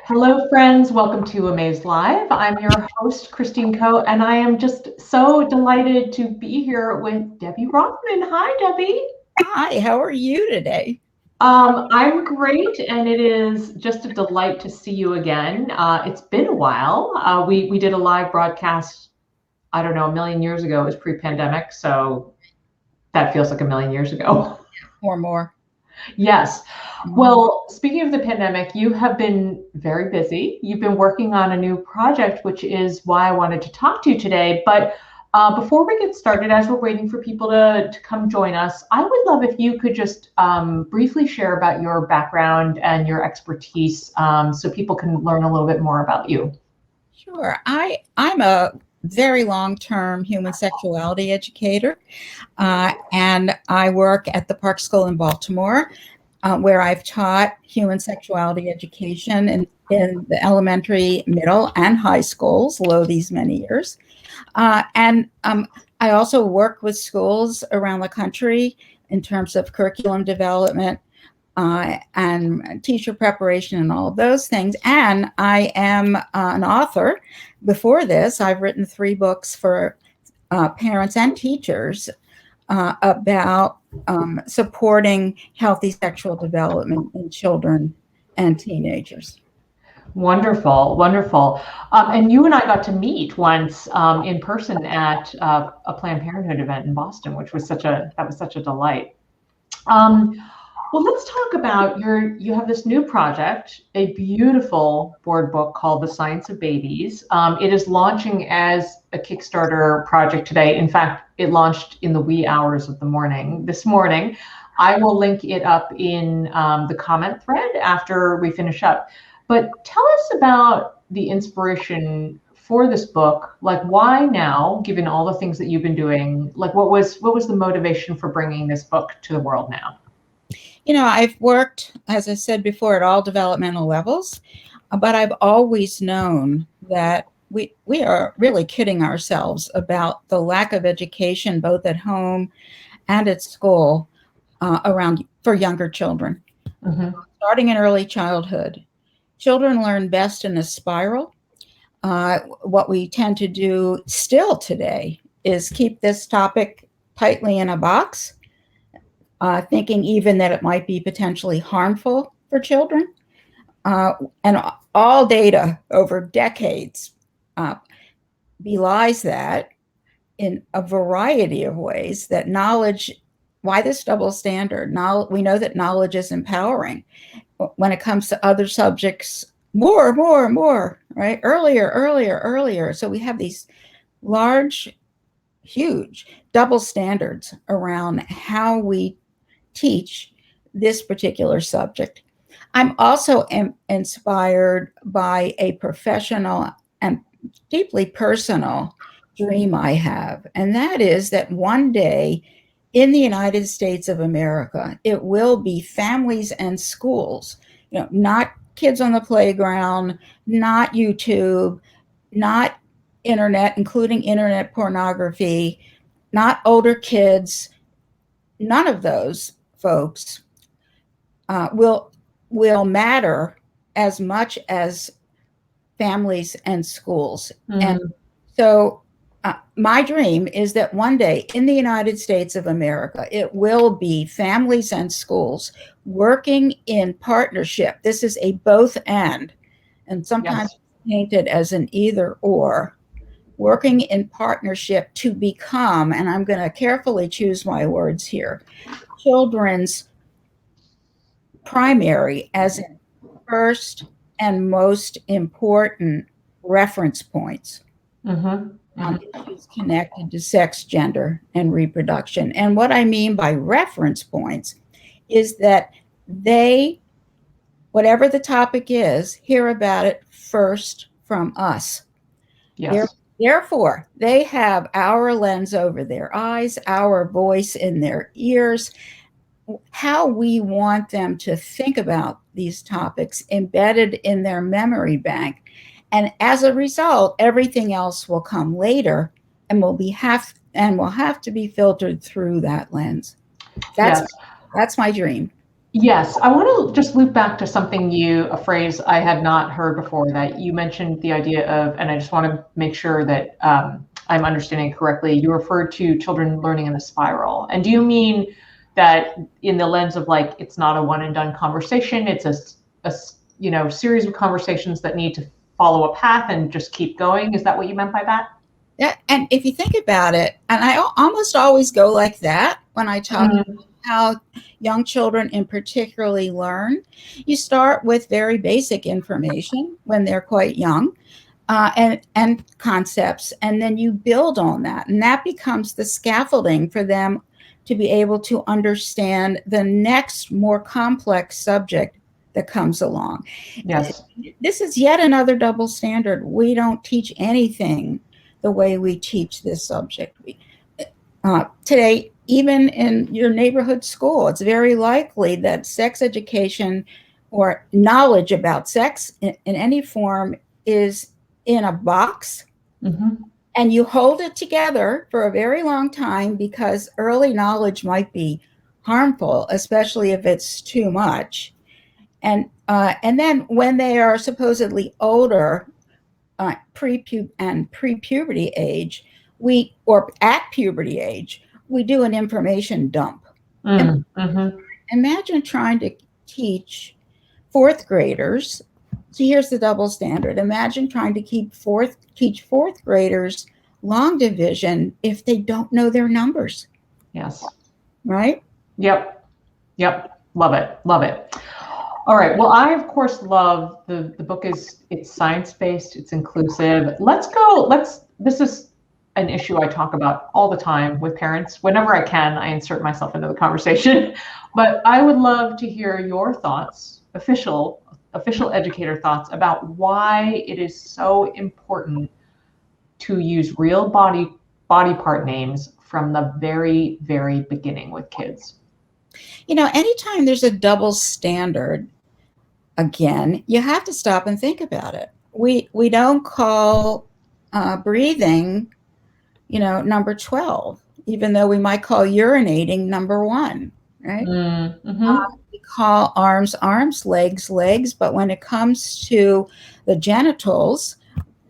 Hello, friends. Welcome to Amaze Live. I'm your host, Christine Coe, and I am just so delighted to be here with Debbie Roffman. Hi, Debbie. Hi, how are you today? I'm great, and it is just a delight to see you again. It's been a while. We did a live broadcast, I don't know, a million years ago. It was pre-pandemic, so that feels like a million years ago. Or more. Yes. Mhm. Well, speaking of the pandemic, you have been very busy. You've been working on a new project, which is why I wanted to talk to you today. But before we get started, as we're waiting for people to come join us, I would love if you could just briefly share about your background and your expertise so people can learn a little bit more about you. Sure. I'm a very long-term human sexuality educator, and I work at the Park School in Baltimore, where I've taught human sexuality education in the elementary, middle, and high schools, lo these many years. And I also work with schools around the country in terms of curriculum development and teacher preparation and all of those things. And I am an author. Before this, I've written 3 books for parents and teachers about supporting healthy sexual development in children and teenagers. Wonderful, wonderful. And you and I got to meet once in person at a Planned Parenthood event in Boston, which was such a delight. Um, well, let's talk about you have this new project, a beautiful board book called The Science of Babies. It is launching as a Kickstarter project today. In fact, it launched in the wee hours of the morning this morning. I will link it up in the comment thread after we finish up. But tell us about the inspiration for this book. Like, why now, given all the things that you've been doing? Like, what was the motivation for bringing this book to the world now? I've worked, as I said before, at all developmental levels, but I've always known that we are really kidding ourselves about the lack of education, both at home and at school, around for younger children, Hmm. starting in early childhood. Children learn best in a spiral. What we tend to do still today is keep this topic tightly in a box, thinking even that it might be potentially harmful for children. Uh, and all data over decades uh, belies that in a variety of ways, that knowledge, why this double standard? Now we know that knowledge is empowering. When it comes to other subjects, more, right? Earlier, earlier, earlier. So we have these large, huge double standards around how we teach this particular subject. I'm also inspired by a professional and deeply personal dream I have, and that is that one day in the United States of America, it will be families and schools, not kids on the playground, not YouTube, not internet, including internet pornography, not older kids, none of those folks uh, will will matter as much as families and schools. And Hmm. so my dream is that one day in the United States of America, it will be families and schools working in partnership. This is a both and sometimes Yes. painted as an either or, working in partnership to become, and I'm going to carefully choose my words here, children's primary, as in first and most important reference points Hmm. on Hmm. issues connected to sex, gender, and reproduction. And what I mean by reference points is that they, whatever the topic is, hear about it first from us. They're, Yes. therefore, they have our lens over their eyes, our voice in their ears, how we want them to think about these topics embedded in their memory bank. And as a result, everything else will come later and will have to be filtered through that lens. That's Yes. that's my dream. Yes, I want to just loop back to a phrase I had not heard before, that you mentioned the idea of, and I just want to make sure that I'm understanding correctly. You referred to children learning in a spiral. And do you mean that in the lens of like, it's not a one and done conversation, it's a series of conversations that need to follow a path and just keep going? Is that what you meant by that? Yeah, and if you think about it, and I almost always go like that when I talk about how young children in particularly learn. You start with very basic information when they're quite young, and concepts, and then you build on that, and that becomes the scaffolding for them to be able to understand the next more complex subject that comes along. Yes. This is yet another double standard. We don't teach anything the way we teach this subject. Today, even in your neighborhood school, it's very likely that sex education or knowledge about sex in any form is in a box, and you hold it together for a very long time because early knowledge might be harmful, especially if it's too much. And then when they are supposedly older, pre-puberty age, or at puberty age, we do an information dump. Imagine trying to teach fourth graders. So here's the double standard. Imagine trying to teach fourth graders long division if they don't know their numbers. Yes. Right? Yep. Love it. All right. Well, I of course love the book. It's science-based, it's inclusive. This is an issue I talk about all the time with parents. Whenever I can, I insert myself into the conversation. But I would love to hear your thoughts, official educator thoughts, about why it is so important to use real body part names from the very, very beginning with kids. Anytime there's a double standard, again, you have to stop and think about it. We don't call breathing, number 12, even though we might call urinating number 1, right? We call arms, legs, but when it comes to the genitals,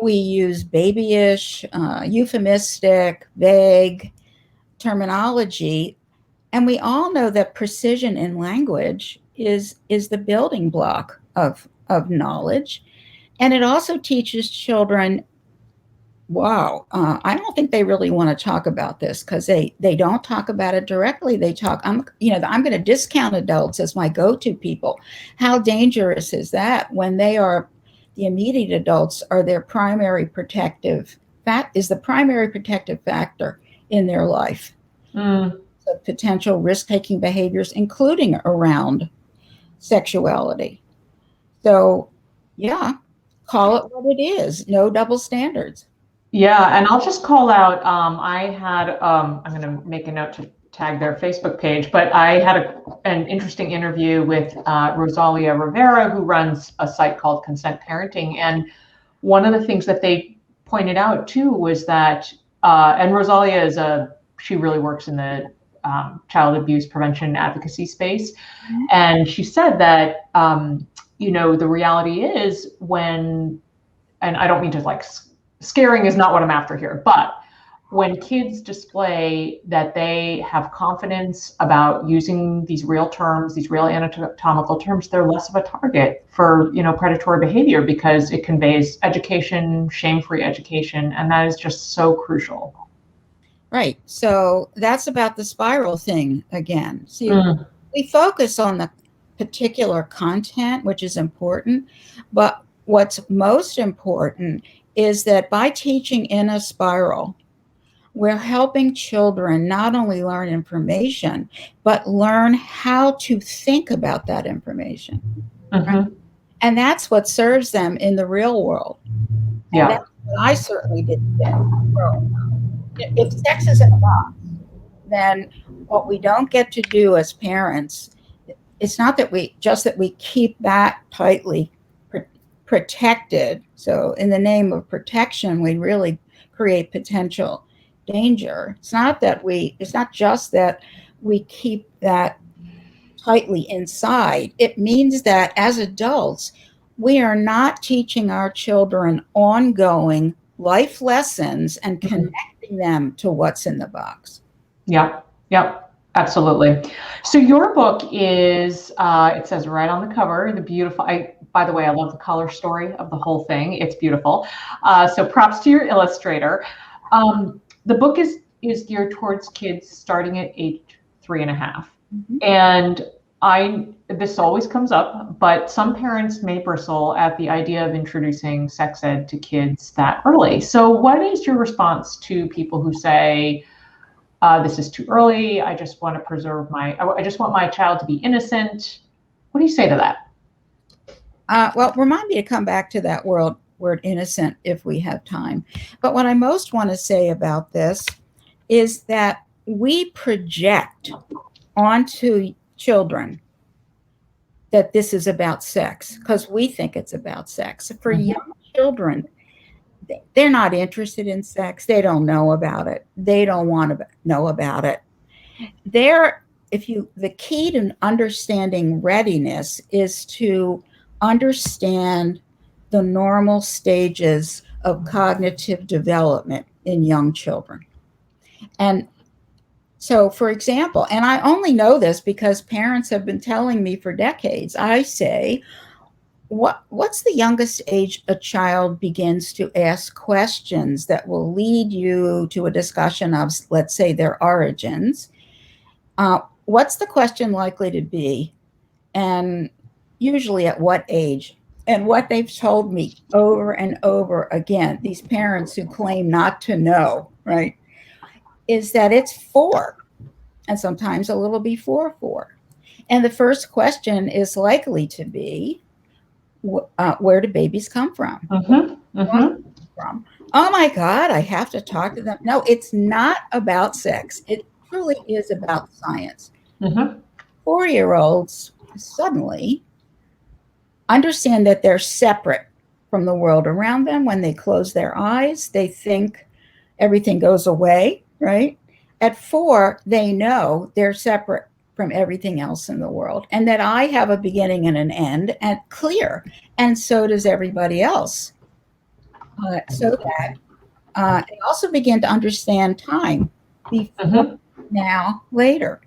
we use babyish, euphemistic, vague terminology. And we all know that precision in language is the building block of knowledge. And it also teaches children, I don't think they really want to talk about this, because they don't talk about it directly. They talk, I'm going to discount adults as my go-to people. How dangerous is that when the immediate adults are their primary protective factor in their life? Of potential risk-taking behaviors, including around sexuality. So, yeah, call it what it is. No double standards. Yeah, and I'll just call out, I'm going to make a note to tag their Facebook page, but I had an interesting interview with Rosalia Rivera, who runs a site called Consent Parenting. And one of the things that they pointed out too was that, and Rosalia she really works in the child abuse prevention advocacy space. And she said that, the reality is and I don't mean to scaring is not what I'm after here, but when kids display that they have confidence about using these real terms, these real anatomical terms, they're less of a target for, predatory behavior, because it conveys education, shame-free education, and that is just so crucial. Right. So that's about the spiral thing again. See, we focus on the particular content, which is important, but what's most important is that by teaching in a spiral, we're helping children not only learn information, but learn how to think about that information. Right? And that's what serves them in the real world. Yeah. And that's what I certainly didn't get growing up. If sex is in a box, then what we don't get to do as parents, it's not that we keep that tightly protected. So in the name of protection, we really create potential danger. It's not just that we keep that tightly inside, it means that as adults, we are not teaching our children ongoing life lessons and connecting them to what's in the box. Yeah, yeah, absolutely. So your book is, it says right on the cover, the beautiful, by the way, I love the color story of the whole thing. It's beautiful. So props to your illustrator. The book is geared towards kids starting at age 3.5. Mm-hmm. And this always comes up, but some parents may bristle at the idea of introducing sex ed to kids that early. So what is your response to people who say, this is too early. I just want to I just want my child to be innocent. What do you say to that? Well, remind me to come back to that word innocent if we have time. But what I most want to say about this is that we project onto children that this is about sex because we think it's about sex. For young children, they're not interested in sex. They don't know about it. They don't want to know about it. The key to understanding readiness is to understand the normal stages of cognitive development in young children. And so, for example, and I only know this because parents have been telling me for decades, I say, what's the youngest age a child begins to ask questions that will lead you to a discussion of, let's say, their origins? What's the question likely to be? And usually at what age? And what they've told me over and over again, these parents who claim not to know, right, is that it's 4 and sometimes a little before 4. And the first question is likely to be, where do babies come from? From? Oh my God, I have to talk to them. No, it's not about sex. It truly is about science. 4-year-olds suddenly understand that they're separate from the world around them. When they close their eyes, they think everything goes away, right? At 4, they know they're separate from everything else in the world and that I have a beginning and an end and clear. And so does everybody else. So that they also begin to understand time before, now, later.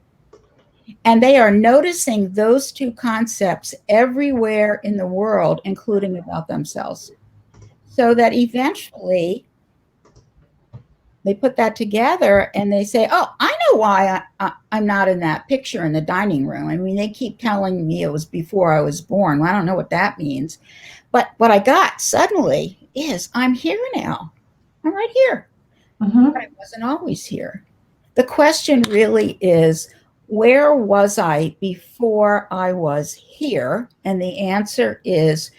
And they are noticing those two concepts everywhere in the world, including about themselves. So that eventually they put that together and they say, oh, I know why I'm not in that picture in the dining room. I mean, they keep telling me it was before I was born. Well, I don't know what that means. But what I got suddenly is I'm here now. I'm right here. But I wasn't always here. The question really is, where was I before I was here? And the answer is,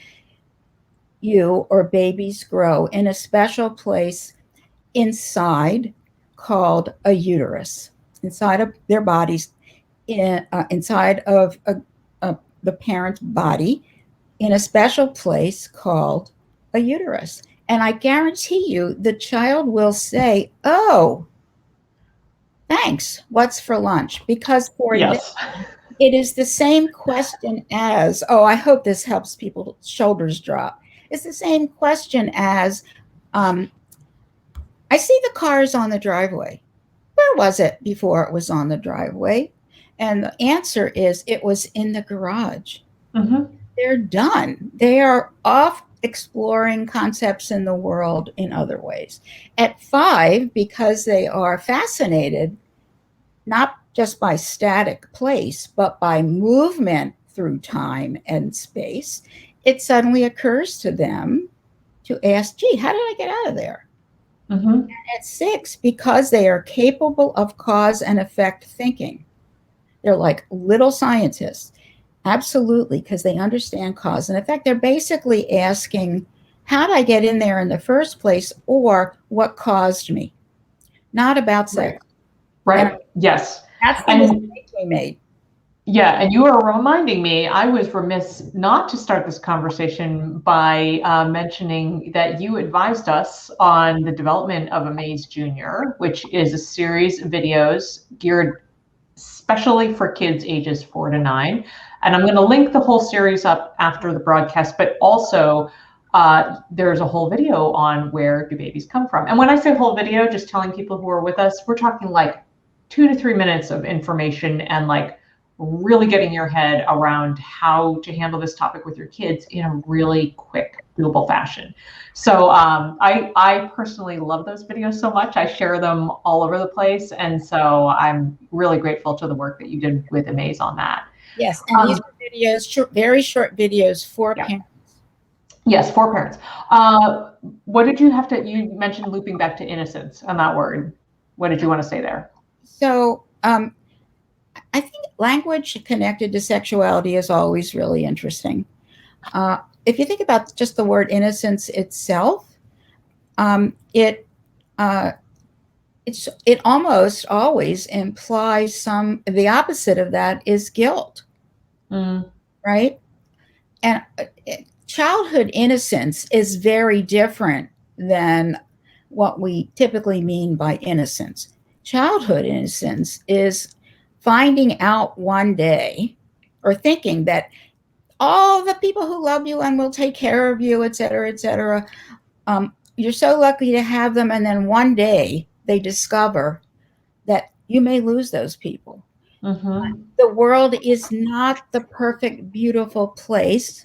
you or babies grow in a special place inside called a uterus, inside of their bodies, inside of the parent's body, in a special place called a uterus. And I guarantee you the child will say, oh, thanks, what's for lunch? Because for them, it is the same question as, oh, I hope this helps people's shoulders drop. It's the same question as, I see the cars on the driveway. Where was it before it was on the driveway? And the answer is, it was in the garage. They're done. They are off exploring concepts in the world in other ways. At 5, because they are fascinated, not just by static place, but by movement through time and space, it suddenly occurs to them to ask, gee, how did I get out of there? And at 6, because they are capable of cause and effect thinking, they're like little scientists. Absolutely, because they understand cause and effect. They're basically asking, how did I get in there in the first place, or what caused me? Not about sex. Right. Yes. That's the mistake we made. Yeah, and you are reminding me, I was remiss not to start this conversation by mentioning that you advised us on the development of Amaze Junior, which is a series of videos geared especially for kids ages 4 to 9. And I'm going to link the whole series up after the broadcast, but also there's a whole video on where do babies come from. And when I say whole video, just telling people who are with us, we're talking like 2 to 3 minutes of information and like really getting your head around how to handle this topic with your kids in a really quick, doable fashion. So I personally love those videos so much. I share them all over the place. And so I'm really grateful to the work that you did with Amaze on that. Yes, and these are videos, very short videos for parents. Yes, for parents. What did you have to, you mentioned looping back to innocence on that word. What did you want to say there? So I think language connected to sexuality is always really interesting. If you think about just the word innocence itself, it almost always implies the opposite of that is guilt, right? And childhood innocence is very different than what we typically mean by innocence. Childhood innocence is finding out one day or thinking that all the people who love you and will take care of you, et cetera, you're so lucky to have them. And then one day they discover that you may lose those people. The world is not the perfect, beautiful place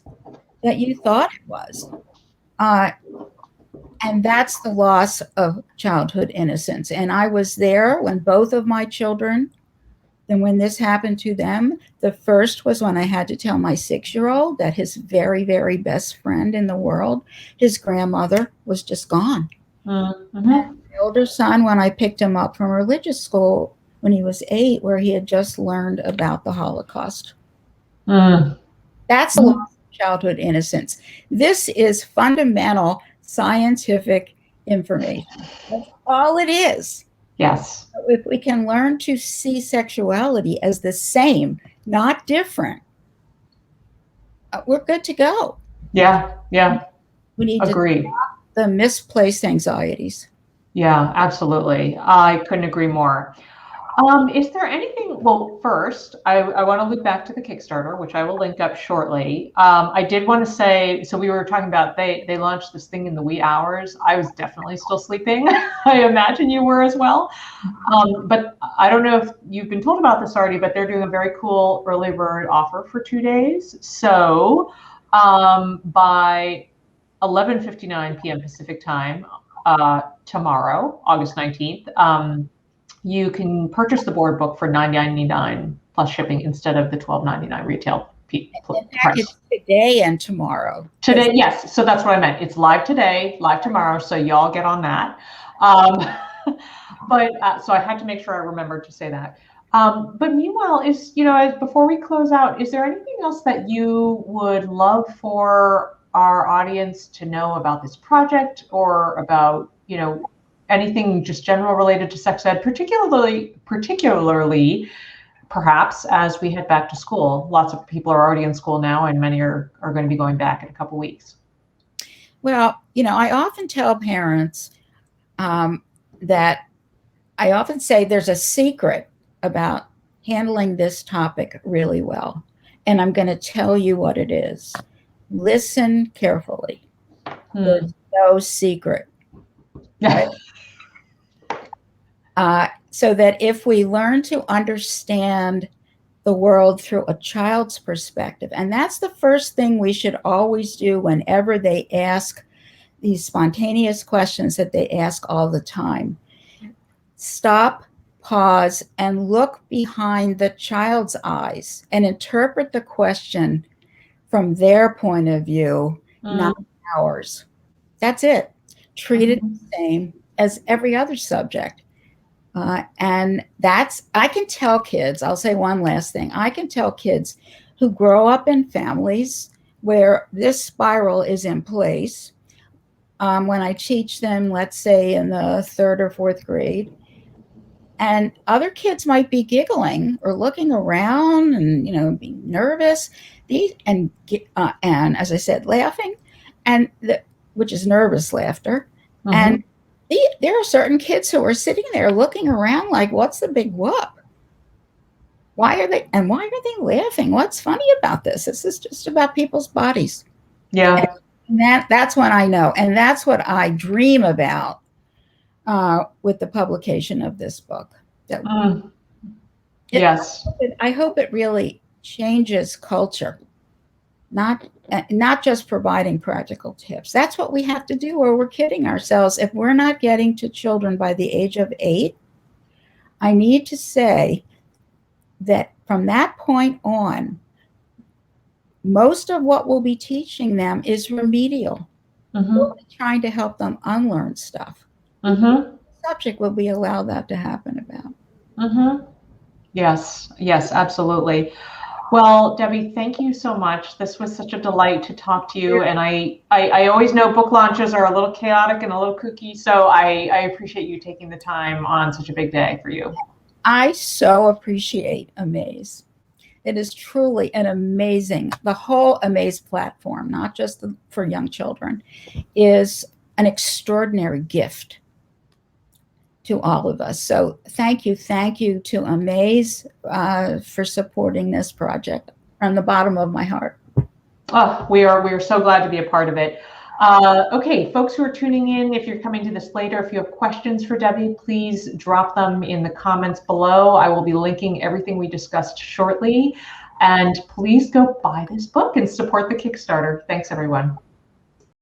that you thought it was. And that's the loss of childhood innocence. And I was there when both of my children, and when this happened to them. The first was when I had to tell my 6-year-old that his very, very best friend in the world, his grandmother, was just gone. And my older son, when I picked him up from religious school when he was 8, where he had just learned about the Holocaust. That's the loss of childhood innocence. This is fundamental scientific information. That's all it is. Yes. If we can learn to see sexuality as the same, not different, we're good to go. Yeah. We need to stop the misplaced anxieties. Yeah, absolutely. I couldn't agree more. Is there anything, well, first, I want to loop back to the Kickstarter, which I will link up shortly. I did want to say, so we were talking about, they launched this thing in the wee hours. I was definitely still sleeping. I imagine you were as well. But I don't know if you've been told about this already, but they're doing a very cool early bird offer for 2 days. So by 11:59 p.m. Pacific time, tomorrow, August 19th, you can purchase the board book for $9.99 plus shipping instead of the $12.99 retail price. Today and tomorrow. Today, yes. So that's what I meant. It's live today, live tomorrow. So y'all get on that. But so I had to make sure I remembered to say that. But meanwhile, before we close out, is there anything else that you would love for our audience to know about this project, or about, anything just general related to sex ed, particularly perhaps as we head back to school? Lots of people are already in school now, and many are going to be going back in a couple weeks. Well, I often tell parents that I often say there's a secret about handling this topic really well. And I'm going to tell you what it is. Listen carefully. There's no secret. Right? So that if we learn to understand the world through a child's perspective, and that's the first thing we should always do whenever they ask these spontaneous questions that they ask all the time. Stop, pause, and look behind the child's eyes and interpret the question from their point of view, not ours. That's it. Treat it the same as every other subject. And I can tell kids, I'll say one last thing. I can tell kids who grow up in families where this spiral is in place, when I teach them, let's say in the 3rd or 4th grade, and other kids might be giggling or looking around and, being nervous, and as I said, laughing, and which is nervous laughter. And there are certain kids who are sitting there looking around like, what's the big whoop? Why are they laughing? What's funny about this? This is just about people's bodies. Yeah. And that's when I know. And that's what I dream about with the publication of this book. Yes. I hope it really changes culture, not just providing practical tips. That's what we have to do, or we're kidding ourselves. If we're not getting to children by the age of 8, I need to say that from that point on, most of what we'll be teaching them is remedial. We'll be trying to help them unlearn stuff. Subject will we allow that to happen about. Yes, yes, absolutely. Well, Debbie, thank you so much. This was such a delight to talk to you. And I always know book launches are a little chaotic and a little kooky, so I appreciate you taking the time on such a big day for you. I so appreciate Amaze. It is truly an amazing, the whole Amaze platform, not just for young children, is an extraordinary gift to all of us. So thank you to Amaze for supporting this project from the bottom of my heart. Oh, we are so glad to be a part of it. Okay, folks who are tuning in, if you're coming to this later, if you have questions for Debbie, please drop them in the comments below. I will be linking everything we discussed shortly. And please go buy this book and support the Kickstarter. Thanks, everyone.